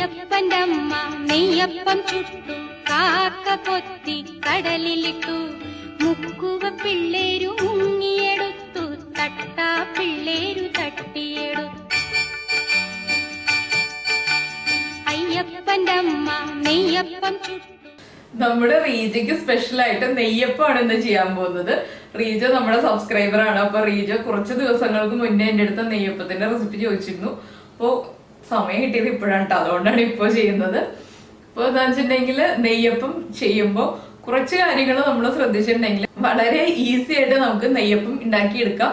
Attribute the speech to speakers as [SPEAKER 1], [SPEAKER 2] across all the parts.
[SPEAKER 1] അയ്യപ്പന്റെ അമ്മ നെയ്യപ്പം ചുട്ടു, കാക്ക കൊത്തി കടലിലിട്ടു, മുക്കുവ പിള്ളേരു മുങ്ങിയെടുത്തു, തട്ടാ പിള്ളേരു തട്ടിയെടുത്തു. അയ്യപ്പന്റെ അമ്മ നെയ്യപ്പം ചുട്ടു.
[SPEAKER 2] നമ്മുടെ റീജയ്ക്ക് സ്പെഷ്യൽ ആയിട്ട് നെയ്യപ്പമാണ് ഇന്ന് ചെയ്യാൻ പോകുന്നത്. റീജ നമ്മുടെ സബ്സ്ക്രൈബർ ആണ്. അപ്പൊ റീജ കുറച്ച് ദിവസങ്ങൾക്ക് മുന്നേ എന്റെ അടുത്ത് നെയ്യപ്പത്തിന്റെ റെസിപ്പി ചോദിച്ചിരുന്നു. അപ്പോ സമയം കിട്ടിയത് ഇപ്പോഴാണ് കേട്ടോ, അതുകൊണ്ടാണ് ഇപ്പോൾ ചെയ്യുന്നത്. അപ്പോൾ എന്താ വെച്ചിട്ടുണ്ടെങ്കിൽ നെയ്യപ്പം ചെയ്യുമ്പോൾ കുറച്ച് കാര്യങ്ങൾ നമ്മൾ ശ്രദ്ധിച്ചിട്ടുണ്ടെങ്കിൽ വളരെ ഈസി ആയിട്ട് നമുക്ക് നെയ്യപ്പം ഉണ്ടാക്കിയെടുക്കാം.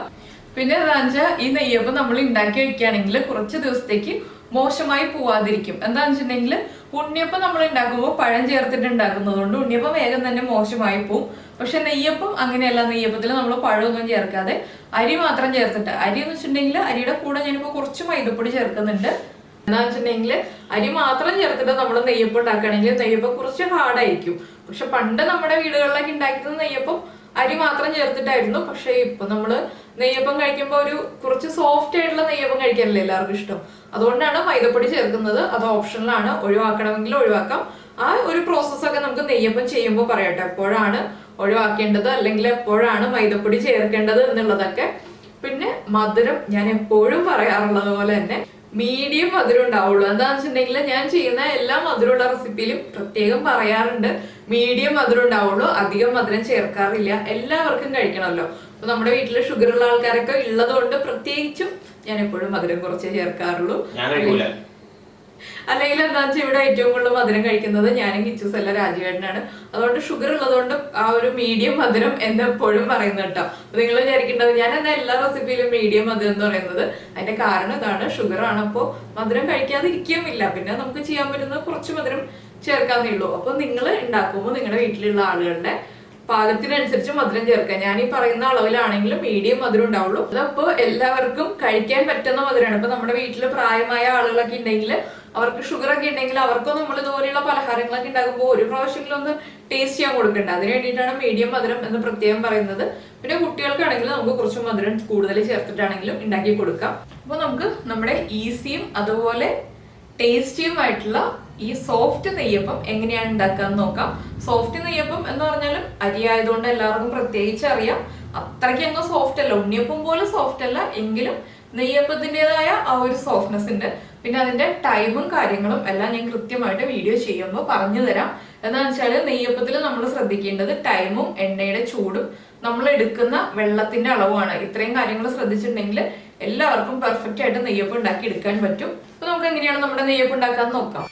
[SPEAKER 2] പിന്നെ എന്താ വെച്ചാൽ ഈ നെയ്യപ്പം നമ്മൾ ഉണ്ടാക്കി വെക്കുകയാണെങ്കിൽ കുറച്ച് ദിവസത്തേക്ക് മോശമായി പോവാതിരിക്കും. എന്താണെന്ന് വെച്ചിട്ടുണ്ടെങ്കിൽ ഉണ്ണിയപ്പം നമ്മൾ ഉണ്ടാക്കുമ്പോൾ പഴം ചേർത്തിട്ട് ഉണ്ടാക്കുന്നത് കൊണ്ട് ഉണ്ണിയപ്പം വേഗം തന്നെ മോശമായി പോവും. പക്ഷെ നെയ്യപ്പം അങ്ങനെയല്ല. നെയ്യപ്പത്തിൽ നമ്മൾ പഴമൊന്നും ചേർക്കാതെ അരി മാത്രം ചേർത്തിട്ട്, അരി എന്ന് വെച്ചിട്ടുണ്ടെങ്കിൽ അരിയുടെ കൂടെ ഞാനിപ്പോൾ കുറച്ച് മൈദപ്പൊടി ചേർക്കുന്നുണ്ട്. എന്താ വെച്ചിട്ടുണ്ടെങ്കിൽ അരി മാത്രം ചേർത്തിട്ട് നമ്മൾ നെയ്യപ്പം ഉണ്ടാക്കുകയാണെങ്കിൽ നെയ്യപ്പം കുറച്ച് ഹാർഡായിരിക്കും. പക്ഷെ പണ്ട് നമ്മുടെ വീടുകളിലൊക്കെ ഉണ്ടാക്കിയത് നെയ്യപ്പം അരി മാത്രം ചേർത്തിട്ടായിരുന്നു. പക്ഷെ ഇപ്പൊ നമ്മള് നെയ്യപ്പം കഴിക്കുമ്പോൾ ഒരു കുറച്ച് സോഫ്റ്റ് ആയിട്ടുള്ള നെയ്യപ്പം കഴിക്കാനല്ലേ എല്ലാവർക്കും ഇഷ്ടം. അതുകൊണ്ടാണ് മൈദപ്പൊടി ചേർക്കുന്നത്. അത് ഓപ്ഷണലാണ്, ഒഴിവാക്കണമെങ്കിൽ ഒഴിവാക്കാം. ആ ഒരു പ്രോസസ്സൊക്കെ നമുക്ക് നെയ്യപ്പം ചെയ്യുമ്പോൾ പറയട്ടെ, എപ്പോഴാണ് ഒഴിവാക്കേണ്ടത് അല്ലെങ്കിൽ എപ്പോഴാണ് മൈദപ്പൊടി ചേർക്കേണ്ടത് എന്നുള്ളതൊക്കെ. പിന്നെ മധുരം ഞാൻ എപ്പോഴും പറയാറുള്ളത് പോലെ തന്നെ മീഡിയം മധുരം ഉണ്ടാവുള്ളൂ. എന്താണെന്ന് വെച്ചിട്ടുണ്ടെങ്കിൽ ഞാൻ ചെയ്യുന്ന എല്ലാ മധുരമുള്ള റെസിപ്പിയിലും പ്രത്യേകം പറയാറുണ്ട്, മീഡിയം മധുരം ഉണ്ടാവുള്ളൂ, അധികം മധുരം ചേർക്കാറില്ല. എല്ലാവർക്കും കഴിക്കണമല്ലോ. അപ്പൊ നമ്മുടെ വീട്ടില് ഷുഗർ ഉള്ള ആൾക്കാരൊക്കെ ഉള്ളത് കൊണ്ട് പ്രത്യേകിച്ചും ഞാൻ എപ്പോഴും മധുരം കുറച്ചേ ചേർക്കാറുള്ളൂ. അല്ലെങ്കിൽ എന്താ വെച്ചാൽ ഇവിടെ ഏറ്റവും കൂടുതൽ മധുരം കഴിക്കുന്നത് ഞാനും കിച്ചൂസ് അല്ല രാജുവേട്ടനാണ്. അതുകൊണ്ട് ഷുഗർ ഉള്ളതുകൊണ്ട് ആ ഒരു മീഡിയം മധുരം എന്ന് എപ്പോഴും പറയുന്നത് കേട്ടോ. അപ്പൊ നിങ്ങൾ വിചാരിക്കേണ്ടത് ഞാൻ എന്നാ എല്ലാ റെസിപ്പിയിലും മീഡിയം മധുരം എന്ന് പറയുന്നത്, അതിന്റെ കാരണം ഇതാണ്, ഷുഗർ ആണ്. അപ്പോൾ മധുരം കഴിക്കാതിരിക്കുമില്ല. പിന്നെ നമുക്ക് ചെയ്യാൻ പറ്റുന്നത് കുറച്ച് മധുരം ചേർക്കാന്നേ ഉള്ളൂ. അപ്പൊ നിങ്ങൾ ഉണ്ടാക്കുമ്പോൾ നിങ്ങളുടെ വീട്ടിലുള്ള ആളുകളുടെ പാകത്തിനനുസരിച്ച് മധുരം ചേർക്കുക. ഞാൻ ഈ പറയുന്ന അളവിലാണെങ്കിലും മീഡിയം മധുരം ഉണ്ടാവുള്ളൂ. അതപ്പോ എല്ലാവർക്കും കഴിക്കാൻ പറ്റുന്ന മധുരമാണ്. ഇപ്പൊ നമ്മുടെ വീട്ടിൽ പ്രായമായ ആളുകളൊക്കെ ഉണ്ടെങ്കിൽ, അവർക്ക് ഷുഗർ ഒക്കെ ഉണ്ടെങ്കിൽ അവർക്കും നമ്മൾ ഇതുപോലെയുള്ള പലഹാരങ്ങളൊക്കെ ഉണ്ടാക്കുമ്പോൾ ഒരു പ്രാവശ്യമെങ്കിലും ഒന്ന് ടേസ്റ്റ് ചെയ്യാൻ കൊടുക്കേണ്ടത്. അതിന് വേണ്ടിയിട്ടാണ് മീഡിയം മധുരം എന്ന് പ്രത്യേകം പറയുന്നത്. പിന്നെ കുട്ടികൾക്കാണെങ്കിൽ നമുക്ക് കുറച്ച് മധുരം കൂടുതൽ ചേർത്തിട്ടാണെങ്കിലും ഉണ്ടാക്കി കൊടുക്കാം. അപ്പൊ നമുക്ക് നമ്മുടെ ഈസിയും അതുപോലെ ടേസ്റ്റിയുമായിട്ടുള്ള ഈ സോഫ്റ്റ് നെയ്യപ്പം എങ്ങനെയാണ് ഉണ്ടാക്കാന്ന് നോക്കാം. സോഫ്റ്റ് നെയ്യപ്പം എന്ന് പറഞ്ഞാലും അരി ആയതുകൊണ്ട് എല്ലാവർക്കും പ്രത്യേകിച്ച് അറിയാം, അത്രയ്ക്ക് അങ്ങ് സോഫ്റ്റ് അല്ല, ഉണ്ണിയപ്പം പോലെ സോഫ്റ്റ് അല്ല, എങ്കിലും നെയ്യപ്പത്തിൻ്റെതായ ആ ഒരു സോഫ്റ്റ്നെസ് ഉണ്ട്. പിന്നെ അതിന്റെ ടൈമും കാര്യങ്ങളും എല്ലാം ഞാൻ കൃത്യമായിട്ട് വീഡിയോ ചെയ്യുമ്പോൾ പറഞ്ഞു തരാം. എന്താണെന്ന് വെച്ചാൽ നെയ്യപ്പത്തിൽ നമ്മൾ ശ്രദ്ധിക്കേണ്ടത് ടൈമും എണ്ണയുടെ ചൂടും നമ്മൾ എടുക്കുന്ന വെള്ളത്തിന്റെ അളവുമാണ്. ഇത്രയും കാര്യങ്ങൾ ശ്രദ്ധിച്ചിട്ടുണ്ടെങ്കിൽ എല്ലാവർക്കും പെർഫെക്റ്റ് ആയിട്ട് നെയ്യപ്പം ഉണ്ടാക്കി എടുക്കാൻ പറ്റും. അപ്പൊ നമുക്ക് എങ്ങനെയാണ് നമ്മുടെ നെയ്യപ്പം ഉണ്ടാക്കാൻ നോക്കാം.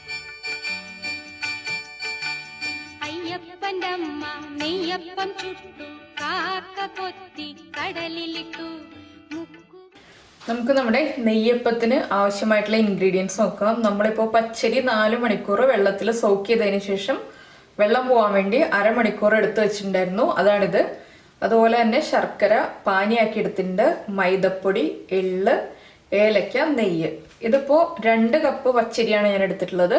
[SPEAKER 1] അയ്യപ്പന്റെ അമ്മ നെയ്യപ്പം ചുട്ടു, കാക്ക കൊത്തി കടലിലിട്ടു.
[SPEAKER 2] നമുക്ക് നമ്മുടെ നെയ്യപ്പത്തിന് ആവശ്യമായിട്ടുള്ള ഇൻഗ്രീഡിയൻസ് നോക്കാം. നമ്മളിപ്പോൾ പച്ചരി 4 മണിക്കൂർ വെള്ളത്തിൽ സോക്ക് ചെയ്തതിന് ശേഷം വെള്ളം പോകാൻ വേണ്ടി അരമണിക്കൂർ എടുത്ത് വെച്ചിട്ടുണ്ടായിരുന്നു, അതാണിത്. അതുപോലെ തന്നെ ശർക്കര പാനിയാക്കി എടുത്തിട്ടുണ്ട്, മൈദപ്പൊടി, എള്ള്, ഏലക്ക, നെയ്യ്. ഇതിപ്പോൾ 2 കപ്പ് പച്ചരിയാണ് ഞാൻ എടുത്തിട്ടുള്ളത്.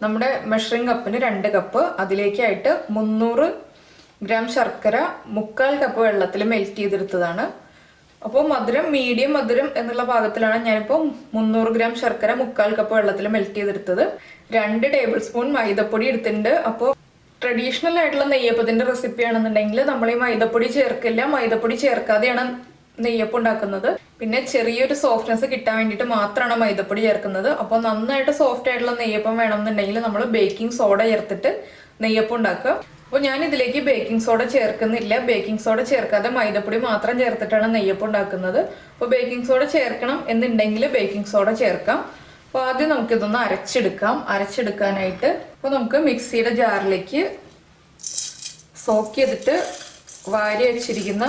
[SPEAKER 2] നമ്മുടെ മെഷറിംഗ് കപ്പിന് 2 കപ്പ്. അതിലേക്കായിട്ട് 300 ഗ്രാം ശർക്കര 1/4 കപ്പ് വെള്ളത്തിൽ മെൽറ്റ് ചെയ്തെടുത്തതാണ്. അപ്പോൾ മധുരം മീഡിയം മധുരം എന്നുള്ള പാകത്തിലാണ് ഞാനിപ്പോൾ 300 ഗ്രാം ശർക്കര 1/4 കപ്പ് വെള്ളത്തിൽ മെൽറ്റ് ചെയ്തെടുത്തത്. 2 ടേബിൾ സ്പൂൺ മൈദപ്പൊടി എടുത്തിട്ടുണ്ട്. അപ്പോൾ ട്രഡീഷണൽ ആയിട്ടുള്ള നെയ്യപ്പത്തിന്റെ റെസിപ്പി ആണെന്നുണ്ടെങ്കിൽ നമ്മൾ ഈ മൈദപ്പൊടി ചേർക്കില്ല, മൈദപ്പൊടി ചേർക്കാതെയാണ് നെയ്യപ്പം ഉണ്ടാക്കുന്നത്. പിന്നെ ചെറിയൊരു സോഫ്റ്റ്നെസ് കിട്ടാൻ വേണ്ടിയിട്ട് മാത്രമാണ് മൈദപ്പൊടി ചേർക്കുന്നത്. അപ്പോൾ നന്നായിട്ട് സോഫ്റ്റ് ആയിട്ടുള്ള നെയ്യപ്പം വേണമെന്നുണ്ടെങ്കിൽ നമ്മൾ ബേക്കിംഗ് സോഡ ചേർത്തിട്ട് നെയ്യപ്പം ഉണ്ടാക്കുക. അപ്പോൾ ഞാൻ ഇതിലേക്ക് ബേക്കിംഗ് സോഡ ചേർക്കുന്നില്ല. ബേക്കിംഗ് സോഡ ചേർക്കാതെ മൈദപ്പൊടി മാത്രം ചേർത്തിട്ടാണ് നെയ്യപ്പം ഉണ്ടാക്കുന്നത്. അപ്പോൾ ബേക്കിംഗ് സോഡ ചേർക്കണം എന്നുണ്ടെങ്കിൽ ബേക്കിംഗ് സോഡ ചേർക്കാം. അപ്പോൾ ആദ്യം നമുക്കിതൊന്ന് അരച്ചെടുക്കാം. അരച്ചെടുക്കാനായിട്ട് അപ്പോൾ നമുക്ക് മിക്സിയുടെ ജാറിലേക്ക് സോക്ക് ചെയ്തിട്ട് വാരി വെച്ചിരിക്കുന്ന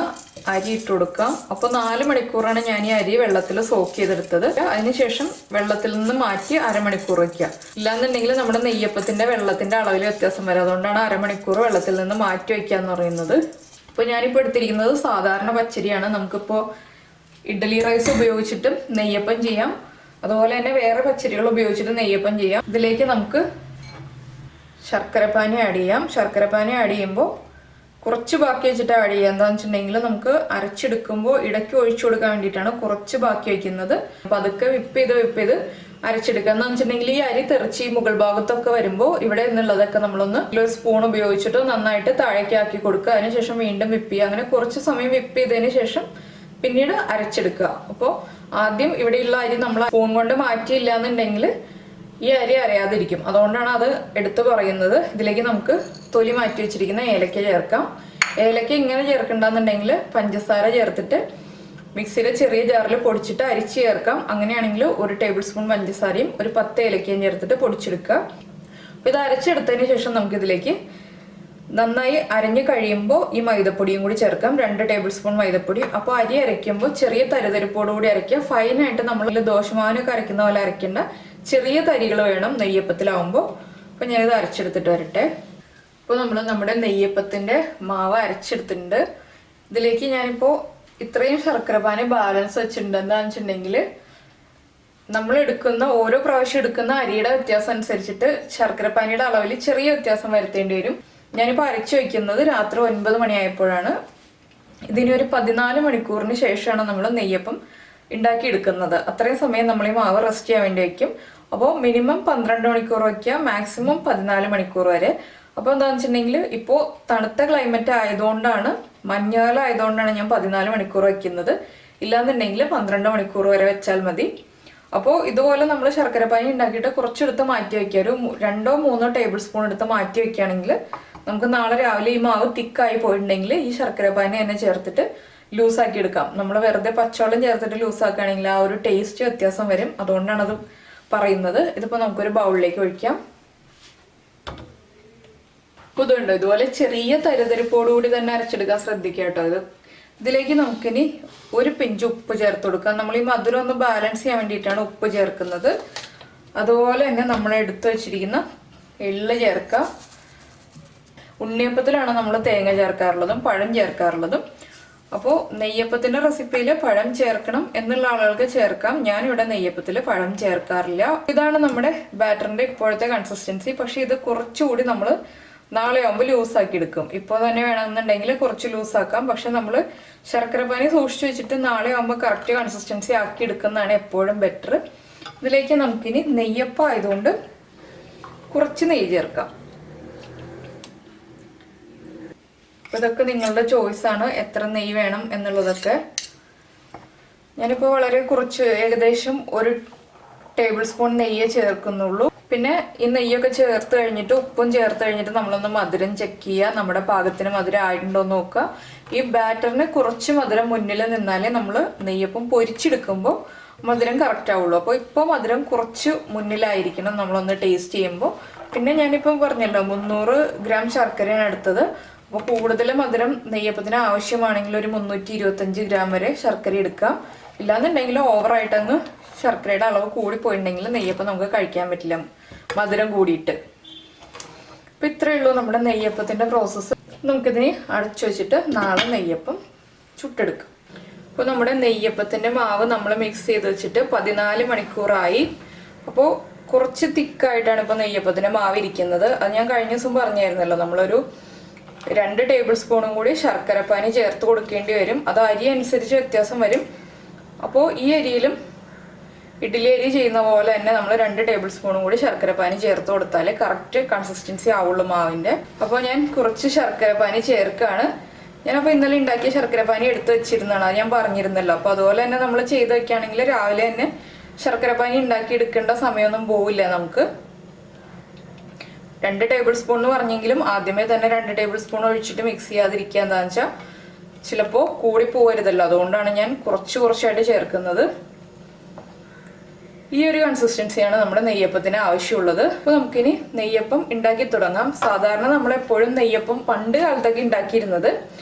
[SPEAKER 2] അരി ഇട്ട് കൊടുക്കാം. അപ്പോൾ 4 മണിക്കൂറാണ് ഞാൻ ഈ അരി വെള്ളത്തിൽ സോക്ക് ചെയ്തെടുത്തത്. അതിനുശേഷം വെള്ളത്തിൽ നിന്ന് മാറ്റി അരമണിക്കൂർ വയ്ക്കുക. ഇല്ലാന്നുണ്ടെങ്കിൽ നമ്മുടെ നെയ്യപ്പത്തിന്റെ വെള്ളത്തിന്റെ അളവിൽ വ്യത്യാസം വരും. അതുകൊണ്ടാണ് അരമണിക്കൂർ വെള്ളത്തിൽ നിന്ന് മാറ്റി വയ്ക്കുക എന്ന് പറയുന്നത്. അപ്പോൾ ഞാനിപ്പോൾ എടുത്തിരിക്കുന്നത് സാധാരണ പച്ചരിയാണ്. നമുക്കിപ്പോൾ ഇഡ്ഡലി റൈസ് ഉപയോഗിച്ചിട്ടും നെയ്യപ്പം ചെയ്യാം, അതുപോലെ തന്നെ വേറെ പച്ചരികൾ ഉപയോഗിച്ചിട്ട് നെയ്യപ്പം ചെയ്യാം. ഇതിലേക്ക് നമുക്ക് ശർക്കരപ്പാനി ആഡ് ചെയ്യാം. ശർക്കരപ്പാനി ആഡ് ചെയ്യുമ്പോൾ കുറച്ച് ബാക്കി വെച്ചിട്ട് ആഡ് ചെയ്യുക. എന്താണെന്ന് വെച്ചിട്ടുണ്ടെങ്കിൽ നമുക്ക് അരച്ചെടുക്കുമ്പോൾ ഇടയ്ക്ക് ഒഴിച്ചു കൊടുക്കാൻ വേണ്ടിയിട്ടാണ് കുറച്ച് ബാക്കി വെക്കുന്നത്. അപ്പം അതൊക്കെ വിപ്പ് ചെയ്ത് അരച്ചെടുക്കുക. എന്താണെന്ന് വെച്ചിട്ടുണ്ടെങ്കിൽ ഈ അരി തെറിച്ച് ഈ മുകൾ ഭാഗത്തൊക്കെ വരുമ്പോൾ ഇവിടെ നിന്നുള്ളതൊക്കെ നമ്മളൊന്ന് ഒരു സ്പൂൺ ഉപയോഗിച്ചിട്ട് നന്നായിട്ട് താഴേക്ക് ആക്കി കൊടുക്കുക. അതിനുശേഷം വീണ്ടും വിപ്പ് ചെയ്യുക. അങ്ങനെ കുറച്ച് സമയം വിപ്പ് ചെയ്തതിന് ശേഷം പിന്നീട് അരച്ചെടുക്കുക. അപ്പോൾ ആദ്യം ഇവിടെയുള്ള അരി നമ്മൾ സ്പൂൺ കൊണ്ട് മാറ്റിയില്ല എന്നുണ്ടെങ്കിൽ ഈ അരി അരയാതിരിക്കും. അതുകൊണ്ടാണ് അത് എടുത്തു പറയുന്നത്. ഇതിലേക്ക് നമുക്ക് തൊലി മാറ്റി വെച്ചിരിക്കുന്ന ഏലക്ക ചേർക്കാം. ഏലക്ക ഇങ്ങനെ ചേർക്കണ്ടെന്നുണ്ടെങ്കിൽ പഞ്ചസാര ചേർത്തിട്ട് മിക്സിയിലെ ചെറിയ ജാറിൽ പൊടിച്ചിട്ട് അരിച്ച് ചേർക്കാം. അങ്ങനെയാണെങ്കിൽ 1 ടേബിൾ സ്പൂൺ പഞ്ചസാരയും ഒരു 10 ഏലക്കയും ചേർത്തിട്ട് പൊടിച്ചെടുക്കുക. അപ്പോൾ ഇത് അരച്ചെടുത്തതിന് ശേഷം നമുക്കിതിലേക്ക് നന്നായി അരഞ്ഞു കഴിയുമ്പോൾ ഈ മൈദപ്പൊടിയും കൂടി ചേർക്കാം. 2 ടേബിൾ സ്പൂൺ മൈദപ്പൊടി. അപ്പോൾ അരി അരയ്ക്കുമ്പോൾ ചെറിയ തരിതരിപ്പോടുകൂടി അരയ്ക്കുക. ഫൈനായിട്ട് നമ്മൾ ദോശമാവിനൊക്കെ അരയ്ക്കുന്ന പോലെ അരയ്ക്കേണ്ട, ചെറിയ തരികൾ വേണം നെയ്യപ്പത്തിലാവുമ്പോൾ. അപ്പോൾ ഞാനിത് അരച്ചെടുത്തിട്ട് വരട്ടെ. അപ്പോൾ നമ്മൾ നമ്മുടെ നെയ്യപ്പത്തിൻ്റെ മാവ് അരച്ചെടുത്തിട്ടുണ്ട്. ഇതിലേക്ക് ഞാനിപ്പോൾ ഇത്രയും ശർക്കര പാനി ബാലൻസ് വെച്ചിട്ടുണ്ട്. എന്താണെന്ന് വെച്ചിട്ടുണ്ടെങ്കിൽ നമ്മൾ എടുക്കുന്ന ഓരോ പ്രാവശ്യം എടുക്കുന്ന അരിയുടെ വ്യത്യാസം അനുസരിച്ചിട്ട് ശർക്കര പാനിയുടെ അളവിൽ ചെറിയ വ്യത്യാസം വരുത്തേണ്ടി വരും. ഞാനിപ്പോൾ അരച്ചു വയ്ക്കുന്നത് രാത്രി 9 മണിയായപ്പോഴാണ്. ഇതിന് ഒരു 14 മണിക്കൂറിന് ശേഷമാണ് നമ്മൾ നെയ്യപ്പം ഉണ്ടാക്കി എടുക്കുന്നത്. അത്രയും സമയം നമ്മൾ ഈ മാവ് റെസ്റ്റ് ചെയ്യാൻ വേണ്ടി വയ്ക്കും. അപ്പോൾ മിനിമം 12 മണിക്കൂർ വയ്ക്കുക, മാക്സിമം 14 മണിക്കൂർ വരെ. അപ്പോൾ എന്താണെന്ന് വെച്ചിട്ടുണ്ടെങ്കിൽ ഇപ്പോൾ തണുത്ത ക്ലൈമറ്റ് ആയതുകൊണ്ടാണ്, മഞ്ഞുകാലം ആയതുകൊണ്ടാണ് ഞാൻ 14 മണിക്കൂർ വയ്ക്കുന്നത്. ഇല്ലാന്നുണ്ടെങ്കിൽ 12 മണിക്കൂർ വരെ വെച്ചാൽ മതി. അപ്പോൾ ഇതുപോലെ നമ്മൾ ശർക്കരപ്പാനി ഉണ്ടാക്കിയിട്ട് കുറച്ചെടുത്ത് മാറ്റി വയ്ക്കുക. ഒരു 2-3 ടേബിൾ സ്പൂൺ എടുത്ത് മാറ്റി വയ്ക്കുകയാണെങ്കിൽ നമുക്ക് നാളെ രാവിലെ ഈ മാവ് തിക്കായി പോയിട്ടുണ്ടെങ്കിൽ ഈ ശർക്കരപ്പാനി തന്നെ ചേർത്തിട്ട് ലൂസാക്കി എടുക്കാം. നമ്മൾ വെറുതെ പച്ചവെള്ളം ചേർത്തിട്ട് ലൂസാക്കുകയാണെങ്കിൽ ആ ഒരു ടേസ്റ്റ് വ്യത്യാസം വരും. അതുകൊണ്ടാണ് അത് പറയുന്നത്. ഇതിപ്പോൾ നമുക്കൊരു ബൗളിലേക്ക് ഒഴിക്കാം. ഇതുണ്ട്, ഇതുപോലെ ചെറിയ തരിതരിപ്പോടുകൂടി തന്നെ അരച്ചെടുക്കാൻ ശ്രദ്ധിക്കുക കേട്ടോ. ഇതിലേക്ക് നമുക്കിനി ഒരു പിഞ്ച് ഉപ്പ് ചേർത്ത് കൊടുക്കാം. നമ്മൾ ഈ മധുരം ഒന്ന് ബാലൻസ് ചെയ്യാൻ വേണ്ടിയിട്ടാണ് ഉപ്പ് ചേർക്കുന്നത്. അതുപോലെ തന്നെ നമ്മൾ എടുത്തു വെച്ചിരിക്കുന്ന എള്ള് ചേർക്കാം. ഉണ്ണിയപ്പത്തിലാണ് നമ്മൾ തേങ്ങ ചേർക്കാറുള്ളതും പഴം ചേർക്കാറുള്ളതും. അപ്പോൾ നെയ്യപ്പത്തിൻ്റെ റെസിപ്പിയിൽ പഴം ചേർക്കണം എന്നുള്ള ആളുകൾക്ക് ചേർക്കാം. ഞാനിവിടെ നെയ്യപ്പത്തിൽ പഴം ചേർക്കാറില്ല. ഇതാണ് നമ്മുടെ ബാറ്ററിൻ്റെ ഇപ്പോഴത്തെ കൺസിസ്റ്റൻസി. പക്ഷേ ഇത് കുറച്ചുകൂടി നമ്മൾ നാളെ ആകുമ്പോൾ ലൂസാക്കി എടുക്കും. ഇപ്പോൾ തന്നെ വേണമെന്നുണ്ടെങ്കിൽ കുറച്ച് ലൂസാക്കാം. പക്ഷെ നമ്മൾ ശർക്കരപ്പാനി സൂക്ഷിച്ചു വെച്ചിട്ട് നാളെ ആകുമ്പോൾ കറക്റ്റ് കൺസിസ്റ്റൻസി ആക്കി എടുക്കുന്നതാണ് എപ്പോഴും ബെറ്റർ. ഇതിലേക്ക് നമുക്കിനി നെയ്യപ്പം ആയതുകൊണ്ട് കുറച്ച് നെയ്യ് ചേർക്കാം. അപ്പോൾ ഇതൊക്കെ നിങ്ങളുടെ ചോയ്സാണ്, എത്ര നെയ്യ് വേണം എന്നുള്ളതൊക്കെ. ഞാനിപ്പോൾ വളരെ കുറച്ച്, ഏകദേശം 1 ടേബിൾ സ്പൂൺ നെയ്യേ ചേർക്കുന്നുള്ളൂ. പിന്നെ ഈ നെയ്യൊക്കെ ചേർത്ത് കഴിഞ്ഞിട്ട് ഉപ്പും ചേർത്ത് കഴിഞ്ഞിട്ട് നമ്മളൊന്ന് മധുരം ചെക്ക് ചെയ്യുക. നമ്മുടെ പാകത്തിന് മധുരം ആയിട്ടുണ്ടോ എന്ന് നോക്കുക. ഈ ബാറ്ററിന് കുറച്ച് മധുരം മുന്നിൽ നിന്നാലേ നമ്മൾ നെയ്യപ്പം പൊരിച്ചെടുക്കുമ്പോൾ മധുരം കറക്റ്റ് ആവുള്ളൂ. അപ്പോൾ ഇപ്പോൾ മധുരം കുറച്ച് മുന്നിലായിരിക്കണം നമ്മളൊന്ന് ടേസ്റ്റ് ചെയ്യുമ്പോൾ. പിന്നെ ഞാനിപ്പം പറഞ്ഞല്ലോ 300 ഗ്രാം ശർക്കരയാണ് എടുത്തത്. അപ്പോൾ കൂടുതൽ മധുരം നെയ്യപ്പത്തിന് ആവശ്യമാണെങ്കിൽ ഒരു 325 ഗ്രാം വരെ ശർക്കര എടുക്കാം. ഇല്ലാന്നുണ്ടെങ്കിൽ ഓവറായിട്ട് അങ്ങ് ശർക്കരയുടെ അളവ് കൂടിപ്പോയിട്ടുണ്ടെങ്കിൽ നെയ്യപ്പം നമുക്ക് കഴിക്കാൻ പറ്റില്ല, മധുരം കൂടിയിട്ട്. അപ്പം ഇത്രയേ ഉള്ളൂ നമ്മുടെ നെയ്യപ്പത്തിൻ്റെ പ്രോസസ്സ്. നമുക്കിതിനെ അടച്ചു വെച്ചിട്ട് നാളെ നെയ്യപ്പം ചുട്ടെടുക്കാം. അപ്പോൾ നമ്മുടെ നെയ്യപ്പത്തിൻ്റെ മാവ് നമ്മൾ മിക്സ് ചെയ്ത് വെച്ചിട്ട് 14 മണിക്കൂറായി. അപ്പോൾ കുറച്ച് തിക്കായിട്ടാണ് ഇപ്പോൾ നെയ്യപ്പത്തിൻ്റെ മാവ് ഇരിക്കുന്നത്. അത് ഞാൻ കഴിഞ്ഞ ദിവസം പറഞ്ഞായിരുന്നല്ലോ, നമ്മളൊരു 2 ടേബിൾ സ്പൂണും കൂടി ശർക്കരപ്പാനി ചേർത്ത് കൊടുക്കേണ്ടി വരും. അത് അരി അനുസരിച്ച് വ്യത്യാസം വരും. അപ്പോൾ ഈ അരിയിലും ഇഡ്ഡലി അരി ചെയ്യുന്ന പോലെ തന്നെ നമ്മൾ 2 ടേബിൾ സ്പൂണും കൂടി ശർക്കരപ്പാനി ചേർത്ത് കൊടുത്താലേ കറക്റ്റ് കൺസിസ്റ്റൻസി ആവുള്ളൂ മാവിൻ്റെ. അപ്പോൾ ഞാൻ കുറച്ച് ശർക്കരപ്പാനി ചേർക്കുകയാണ്. ഞാനപ്പോൾ ഇന്നലെ ഉണ്ടാക്കിയ ശർക്കരപ്പാനി എടുത്ത് വെച്ചിരുന്നതാണ്, അത് ഞാൻ പറഞ്ഞിരുന്നല്ലോ. അപ്പോൾ അതുപോലെ തന്നെ നമ്മൾ ചെയ്ത് വെക്കുകയാണെങ്കിൽ രാവിലെ തന്നെ ശർക്കരപ്പാനി ഉണ്ടാക്കി എടുക്കേണ്ട സമയമൊന്നും പോവില്ല നമുക്ക്. 2 ടേബിൾ സ്പൂൺ എന്ന് പറഞ്ഞെങ്കിലും ആദ്യമേ തന്നെ 2 ടേബിൾ സ്പൂൺ ഒഴിച്ചിട്ട് മിക്സ് ചെയ്യാതിരിക്കുക. എന്താണെന്ന് വെച്ചാൽ ചിലപ്പോൾ കൂടി പോകരുതല്ലോ, അതുകൊണ്ടാണ് ഞാൻ കുറച്ചായിട്ട് ചേർക്കുന്നത്. ഈ ഒരു കൺസിസ്റ്റൻസിയാണ് നമ്മുടെ നെയ്യപ്പത്തിന് ആവശ്യമുള്ളത്. അപ്പോൾ നമുക്കിനി നെയ്യപ്പം ഉണ്ടാക്കി തുടങ്ങാം. സാധാരണ നമ്മളെപ്പോഴും നെയ്യപ്പം പണ്ട് കാലത്തൊക്കെ ഉണ്ടാക്കിയിരുന്നത്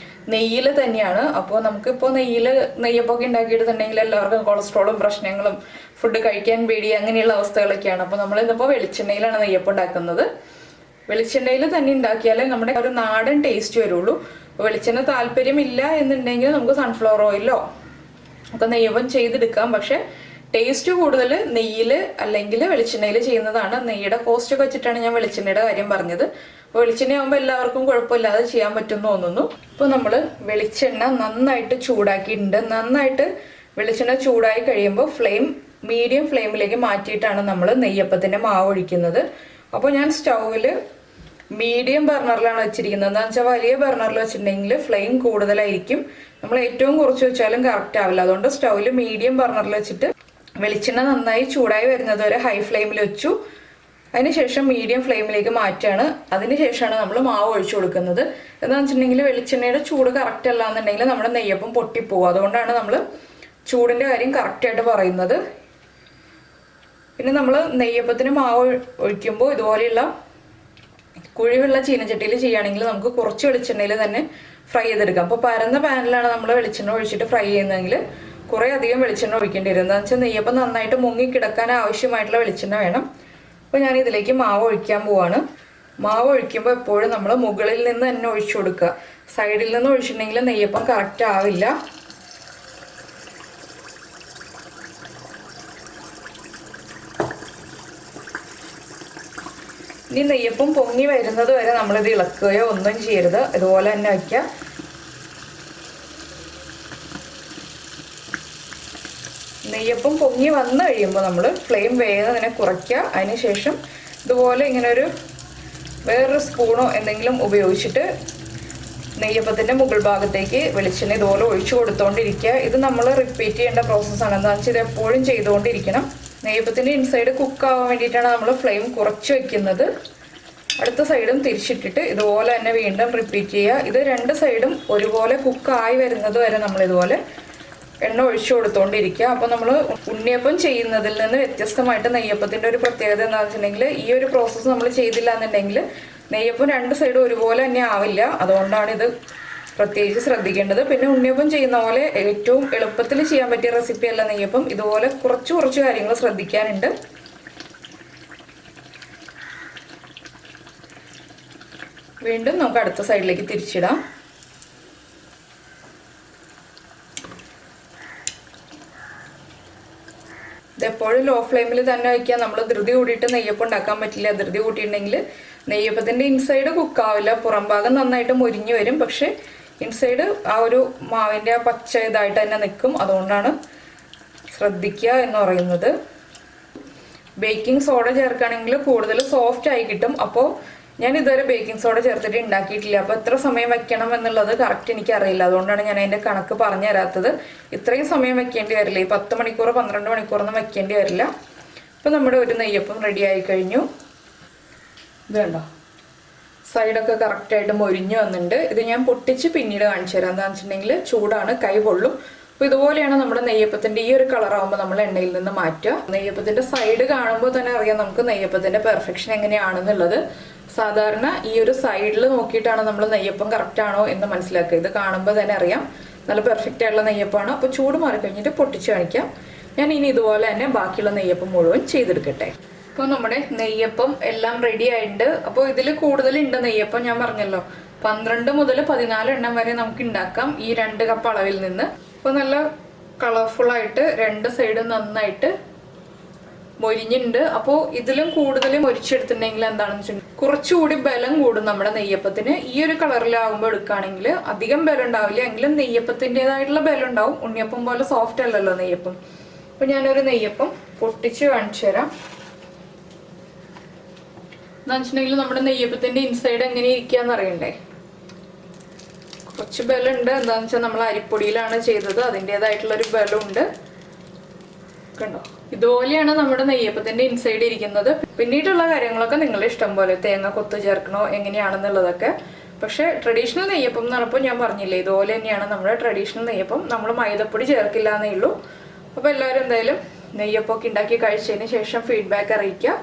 [SPEAKER 2] നെയ്യിൽ തന്നെയാണ്. അപ്പോൾ നമുക്കിപ്പോൾ നെയ്യപ്പമൊക്കെ ഉണ്ടാക്കിയിട്ടുണ്ടെങ്കിൽ എല്ലാവർക്കും കൊളസ്ട്രോളും പ്രശ്നങ്ങളും ഫുഡ് കഴിക്കാൻ പേടി അങ്ങനെയുള്ള അവസ്ഥകളൊക്കെയാണ്. അപ്പോൾ നമ്മളിന്നിപ്പോൾ വെളിച്ചെണ്ണയിലാണ് നെയ്യപ്പം ഉണ്ടാക്കുന്നത്. വെളിച്ചെണ്ണയിൽ തന്നെ ഉണ്ടാക്കിയാലേ നമ്മുടെ ഒരു നാടൻ ടേസ്റ്റ് വരുള്ളൂ. വെളിച്ചെണ്ണ താല്പര്യമില്ല എന്നുണ്ടെങ്കിൽ നമുക്ക് സൺഫ്ലവർ ഓയിലോ ഒക്കെ നെയ്യപ്പം ചെയ്തെടുക്കാം. പക്ഷെ ടേസ്റ്റ് കൂടുതൽ നെയ്യിൽ അല്ലെങ്കിൽ വെളിച്ചെണ്ണയിൽ ചെയ്യുന്നതാണ്. നെയ്യുടെ കോസ്റ്റ് ഒക്കെ വെച്ചിട്ടാണ് ഞാൻ വെളിച്ചെണ്ണയുടെ കാര്യം പറഞ്ഞത്. വെളിച്ചെണ്ണ ആകുമ്പോൾ എല്ലാവർക്കും കുഴപ്പമില്ലാതെ ചെയ്യാൻ പറ്റുമെന്ന് തോന്നുന്നു. ഇപ്പോൾ നമ്മൾ വെളിച്ചെണ്ണ നന്നായിട്ട് ചൂടാക്കിയിട്ടുണ്ട്. നന്നായിട്ട് വെളിച്ചെണ്ണ ചൂടായി കഴിയുമ്പോൾ മീഡിയം ഫ്ലെയിമിലേക്ക് മാറ്റിയിട്ടാണ് നമ്മൾ നെയ്യപ്പത്തിൻ്റെ മാവ് ഒഴിക്കുന്നത്. അപ്പോൾ ഞാൻ സ്റ്റൗവിൽ മീഡിയം ബർണറിലാണ് വെച്ചിരിക്കുന്നത്. എന്താണെന്ന് വെച്ചാൽ വലിയ ബർണറിൽ വെച്ചിട്ടുണ്ടെങ്കിൽ ഫ്ലെയിം കൂടുതലായിരിക്കും, നമ്മൾ ഏറ്റവും കുറച്ച് വെച്ചാലും കറക്റ്റ് ആവില്ല. അതുകൊണ്ട് സ്റ്റൗവിൽ മീഡിയം ബർണറിൽ വെച്ചിട്ട് വെളിച്ചെണ്ണ നന്നായി ചൂടായി വരുന്നത് വരെ ഹൈ ഫ്ലെയിമിൽ വെച്ചു. അതിനുശേഷം മീഡിയം ഫ്ലെയിമിലേക്ക് മാറ്റാണ്. അതിനുശേഷമാണ് നമ്മൾ മാവ് ഒഴിച്ചു കൊടുക്കുന്നത്. എന്താണെന്ന് വെച്ചിട്ടുണ്ടെങ്കിൽ വെളിച്ചെണ്ണയുടെ ചൂട് കറക്റ്റ് അല്ല എന്നുണ്ടെങ്കിൽ നമ്മുടെ നെയ്യപ്പം പൊട്ടിപ്പോകും. അതുകൊണ്ടാണ് നമ്മൾ ചൂടിൻ്റെ കാര്യം കറക്റ്റായിട്ട് പറയുന്നത്. പിന്നെ നമ്മൾ നെയ്യപ്പത്തിന് മാവ് ഒഴിക്കുമ്പോൾ ഇതുപോലെയുള്ള കുഴിവുള്ള ചീനച്ചട്ടിയിൽ ചെയ്യുകയാണെങ്കിൽ നമുക്ക് കുറച്ച് വെളിച്ചെണ്ണയിൽ തന്നെ ഫ്രൈ ചെയ്തെടുക്കാം. അപ്പോൾ പരന്ന പാനിലാണ് നമ്മൾ വെളിച്ചെണ്ണ ഒഴിച്ചിട്ട് ഫ്രൈ ചെയ്യുന്നതെങ്കിൽ കുറേ അധികം വെളിച്ചെണ്ണ ഒഴിക്കേണ്ടി വരും. എന്താണെന്ന് വെച്ചാൽ നെയ്യപ്പം നന്നായിട്ട് മുങ്ങി കിടക്കാൻ ആവശ്യമായിട്ടുള്ള വെളിച്ചെണ്ണ വേണം. അപ്പോൾ ഞാൻ ഇതിലേക്ക് മാവ് ഒഴിക്കാൻ പോവാണ്. മാവ് ഒഴിക്കുമ്പോൾ എപ്പോഴും നമ്മൾ മുകളിൽ നിന്ന് തന്നെ ഒഴിച്ചു കൊടുക്കുക. സൈഡിൽ നിന്ന് ഒഴിച്ചിട്ടുണ്ടെങ്കിൽ നെയ്യപ്പം കറക്റ്റ് ആവില്ല. ഇനി നെയ്യപ്പം പൊങ്ങി വരുന്നത് വരെ നമ്മളിത് ഇളക്കുകയോ ഒന്നും ചെയ്യരുത്, ഇതുപോലെ തന്നെ വയ്ക്കുക. നെയ്യപ്പം പൊങ്ങി വന്നു കഴിയുമ്പോൾ നമ്മൾ ഫ്ലെയിം വേഗം തന്നെ കുറയ്ക്കുക. അതിനുശേഷം ഇതുപോലെ ഇങ്ങനെ വേറൊരു സ്പൂണോ എന്തെങ്കിലും ഉപയോഗിച്ചിട്ട് നെയ്യപ്പത്തിൻ്റെ മുകൾ ഭാഗത്തേക്ക് വെളിച്ചെണ്ണ ഇതുപോലെ ഒഴിച്ചു കൊടുത്തുകൊണ്ടിരിക്കുക. ഇത് നമ്മൾ റിപ്പീറ്റ് ചെയ്യേണ്ട പ്രോസസ്സാണ്. എന്താണെന്ന് വെച്ചാൽ ഇത് എപ്പോഴും ചെയ്തുകൊണ്ടിരിക്കണം. നെയ്യപ്പത്തിൻ്റെ ഇൻസൈഡ് കുക്കാവാൻ വേണ്ടിയിട്ടാണ് നമ്മൾ ഫ്ലെയിം കുറച്ച് വയ്ക്കുന്നത്. അടുത്ത സൈഡും തിരിച്ചിട്ടിട്ട് ഇതുപോലെ തന്നെ വീണ്ടും റിപ്പീറ്റ് ചെയ്യുക. ഇത് രണ്ട് സൈഡും ഒരുപോലെ കുക്കായി വരുന്നത് വരെ നമ്മളിതുപോലെ എണ്ണ ഒഴിച്ചു കൊടുത്തുകൊണ്ടിരിക്കുക. അപ്പോൾ നമ്മൾ ഉണ്ണിയപ്പം ചെയ്യുന്നതിൽ നിന്ന് വ്യത്യസ്തമായിട്ട് നെയ്യപ്പത്തിൻ്റെ ഒരു പ്രത്യേകത എന്താണെന്ന് വെച്ചിട്ടുണ്ടെങ്കിൽ ഈ ഒരു പ്രോസസ്സ് നമ്മൾ ചെയ്തില്ല എന്നുണ്ടെങ്കിൽ നെയ്യപ്പം രണ്ട് സൈഡും ഒരുപോലെ തന്നെ ആവില്ല. അതുകൊണ്ടാണ് ഇത് പ്രത്യേകിച്ച് ശ്രദ്ധിക്കേണ്ടത്. പിന്നെ ഉണ്ണിയപ്പം ചെയ്യുന്ന പോലെ ഏറ്റവും എളുപ്പത്തിൽ ചെയ്യാൻ പറ്റിയ റെസിപ്പി അല്ല നെയ്യപ്പം. ഇതുപോലെ കുറച്ച് കാര്യങ്ങൾ ശ്രദ്ധിക്കാനുണ്ട്. വീണ്ടും നമുക്ക് അടുത്ത സൈഡിലേക്ക് തിരിച്ചിടാം. ഇതെപ്പോഴും ലോ ഫ്ലെയിമിൽ തന്നെ വയ്ക്കുക. നമ്മൾ ധൃതി കൂടിയിട്ട് നെയ്യപ്പം ഉണ്ടാക്കാൻ പറ്റില്ല. ധൃതി കൂട്ടിയിട്ടുണ്ടെങ്കിൽ നെയ്യപ്പത്തിൻ്റെ ഇൻസൈഡ് കുക്കാവില്ല. പുറം ഭാഗം നന്നായിട്ട് മുരിഞ്ഞു വരും, പക്ഷെ ഇൻസൈഡ് ആ ഒരു മാവിൻ്റെ ആ പച്ച ഇതായിട്ട് തന്നെ നിൽക്കും. അതുകൊണ്ടാണ് ശ്രദ്ധിക്കുക എന്ന് പറയുന്നത്. ബേക്കിംഗ് സോഡ ചേർക്കുകയാണെങ്കിൽ കൂടുതൽ സോഫ്റ്റ് ആയി കിട്ടും. അപ്പോൾ ഞാൻ ഇതുവരെ ബേക്കിംഗ് സോഡ ചേർത്തിട്ട് ഉണ്ടാക്കിയിട്ടില്ല. അപ്പോൾ എത്ര സമയം വയ്ക്കണം എന്നുള്ളത് കറക്റ്റ് എനിക്കറിയില്ല. അതുകൊണ്ടാണ് ഞാൻ അതിൻ്റെ കണക്ക് പറഞ്ഞു തരാത്തത്. ഇത്രയും സമയം വെക്കേണ്ടി വരില്ല. ഈ 10 മണിക്കൂർ 12 മണിക്കൂറൊന്നും വെക്കേണ്ടി വരില്ല. അപ്പോൾ നമ്മുടെ ഒരു നെയ്യപ്പം റെഡി ആയി കഴിഞ്ഞു. ഇത് കണ്ടോ, സൈഡൊക്കെ കറക്റ്റായിട്ട് മൊരിഞ്ഞു വന്നിട്ടുണ്ട്. ഇത് ഞാൻ പൊട്ടിച്ച് പിന്നീട് കാണിച്ചു തരാം. എന്താണെന്ന് വെച്ചിട്ടുണ്ടെങ്കിൽ ചൂടാണ്, കൈ പൊള്ളും. അപ്പോൾ ഇതുപോലെയാണ് നമ്മുടെ നെയ്യപ്പത്തിൻ്റെ ഈ ഒരു കളറാകുമ്പോൾ നമ്മൾ എണ്ണയിൽ നിന്ന് മാറ്റുക. നെയ്യപ്പത്തിൻ്റെ സൈഡ് കാണുമ്പോൾ തന്നെ അറിയാം നമുക്ക് നെയ്യപ്പത്തിൻ്റെ പെർഫെക്ഷൻ എങ്ങനെയാണെന്നുള്ളത്. സാധാരണ ഈ ഒരു സൈഡിൽ നോക്കിയിട്ടാണ് നമ്മൾ നെയ്യപ്പം കറക്റ്റ് ആണോ എന്ന് മനസ്സിലാക്കുക. ഇത് കാണുമ്പോൾ തന്നെ അറിയാം നല്ല പെർഫെക്റ്റ് ആയിട്ടുള്ള നെയ്യപ്പമാണ്. അപ്പോൾ ചൂട് മാറിക്കഴിഞ്ഞിട്ട് പൊട്ടിച്ച് കാണിക്കാം. ഞാൻ ഇനി ഇതുപോലെ തന്നെ ബാക്കിയുള്ള നെയ്യപ്പം മുഴുവൻ ചെയ്തെടുക്കട്ടെ. അപ്പോൾ നമ്മുടെ നെയ്യപ്പം എല്ലാം റെഡി ആയിട്ടുണ്ട്. അപ്പോൾ ഇതിൽ കൂടുതലുണ്ട് നെയ്യപ്പം. ഞാൻ പറഞ്ഞല്ലോ 12 മുതൽ 14 എണ്ണം വരെ നമുക്ക് ഉണ്ടാക്കാം ഈ 2 കപ്പ് അളവിൽ നിന്ന്. അപ്പോൾ നല്ല കളർഫുള്ളായിട്ട് രണ്ട് സൈഡും നന്നായിട്ട് മൊരിഞ്ഞിട്ടുണ്ട്. അപ്പോൾ ഇതിലും കൂടുതൽ മൊരിച്ചെടുത്തിട്ടുണ്ടെങ്കിൽ എന്താണെന്ന് വെച്ചിട്ടുണ്ടെങ്കിൽ കുറച്ചുകൂടി ബലം കൂടും നമ്മുടെ നെയ്യപ്പത്തിന്. ഈ ഒരു കളറിലാകുമ്പോൾ എടുക്കുകയാണെങ്കിൽ അധികം ബലം ഉണ്ടാവില്ല, എങ്കിലും നെയ്യപ്പത്തിൻ്റെതായിട്ടുള്ള ബലം ഉണ്ടാവും. ഉണ്ണിയപ്പം പോലെ സോഫ്റ്റ് അല്ലല്ലോ നെയ്യപ്പം. അപ്പോൾ ഞാനൊരു നെയ്യപ്പം പൊട്ടിച്ച് കാണിച്ചു തരാം. എന്താണെന്ന് വെച്ചിട്ടുണ്ടെങ്കിൽ നമ്മുടെ നെയ്യപ്പത്തിൻ്റെ ഇൻസൈഡ് എങ്ങനെ ഇരിക്കുകയെന്ന് അറിയണ്ടേ. കുറച്ച് ബലമുണ്ട്. എന്താണെന്ന് വെച്ചാൽ നമ്മൾ അരിപ്പൊടിയിലാണ് ചെയ്തത്, അതിൻ്റെതായിട്ടുള്ളൊരു ബലമുണ്ട്. കണ്ടോ, ഇതുപോലെയാണ് നമ്മുടെ നെയ്യപ്പത്തിന്റെ ഇൻസൈഡ് ഇരിക്കുന്നത്. പിന്നീടുള്ള കാര്യങ്ങളൊക്കെ നിങ്ങളുടെ ഇഷ്ടം പോലെ, തേങ്ങ കൊത്ത് ചേർക്കണോ എങ്ങനെയാണെന്നുള്ളതൊക്കെ. പക്ഷെ ട്രഡീഷണൽ നെയ്യപ്പം എന്ന് പറഞ്ഞപ്പോൾ ഞാൻ പറഞ്ഞില്ലേ, ഇതുപോലെ തന്നെയാണ് നമ്മുടെ ട്രഡീഷണൽ നെയ്യപ്പം. നമ്മൾ മൈദപ്പൊടി ചേർക്കില്ല എന്നേ ഉള്ളൂ. അപ്പോൾ എല്ലാവരും എന്തായാലും നെയ്യപ്പമൊക്കെ ഉണ്ടാക്കി കഴിച്ചതിന് ശേഷം ഫീഡ്ബാക്ക് അറിയിക്കുക.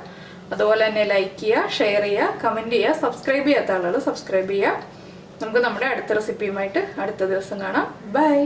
[SPEAKER 2] അതുപോലെ തന്നെ ലൈക്ക് ചെയ്യുക, ഷെയർ ചെയ്യുക, കമൻറ്റ് ചെയ്യുക. സബ്സ്ക്രൈബ് ചെയ്യാത്ത ആളുകൾ സബ്സ്ക്രൈബ് ചെയ്യുക. നമുക്ക് നമ്മുടെ അടുത്ത റെസിപ്പിയുമായിട്ട് അടുത്ത ദിവസം കാണാം. ബൈ.